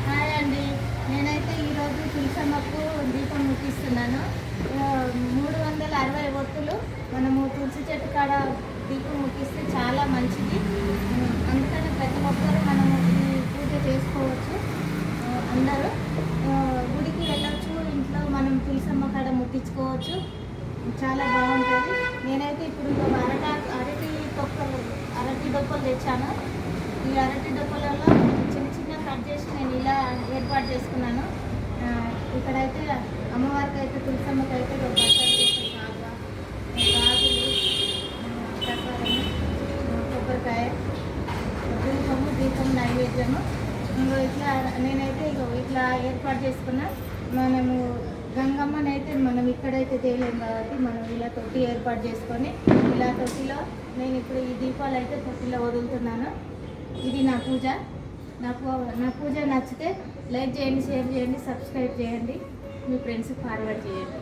Hi అండి, నేనైతే ఈరోజు తులసమ్మకు దీపం ముట్టిస్తున్నాను. 360 ఒత్తులు మనము తులసి చెట్టు కాడ దీపం ముట్టిస్తే చాలా మంచిది. అందుకని ప్రతి ఒక్కరు మనము ఈ పూజ చేసుకోవచ్చు. అందరూ గుడికి వెళ్ళవచ్చు, ఇంట్లో మనం తులసమ్మ కాడ ముట్టించుకోవచ్చు. చాలా బాగుంటుంది. నేనైతే ఇప్పుడు అరటి డొప్పలు తెచ్చాను. ఈ అరటి డొప్పలలో చిన్న చిన్న కట్ చేసి నేను ఇలా ఏర్పాటు చేసుకున్నాను. ఇక్కడైతే అమ్మవారికి అయితే తులసమ్మకి అయితే బట్టలు, గాజులు, ప్రసాదము, కొబ్బరికాయ, దీపం నైవేద్యము ఇట్లా నేనైతే ఇట్లా ఏర్పాటు చేసుకున్నా. మనము గంగమ్మనైతే మనం ఇక్కడైతే తేలేం కాబట్టి మనం ఇలా తొట్టి ఏర్పాటు చేసుకొని ఇలా తొట్టిలో నేను ఇప్పుడు ఈ దీపాలు అయితే తొట్టిలో వదులుతున్నాను. ఇది నా పూజ. నా పూజ నచ్చితే లైక్ చేయండి, షేర్ చేయండి, సబ్స్క్రైబ్ చేయండి, మీ ఫ్రెండ్స్కి ఫార్వర్డ్ చేయండి.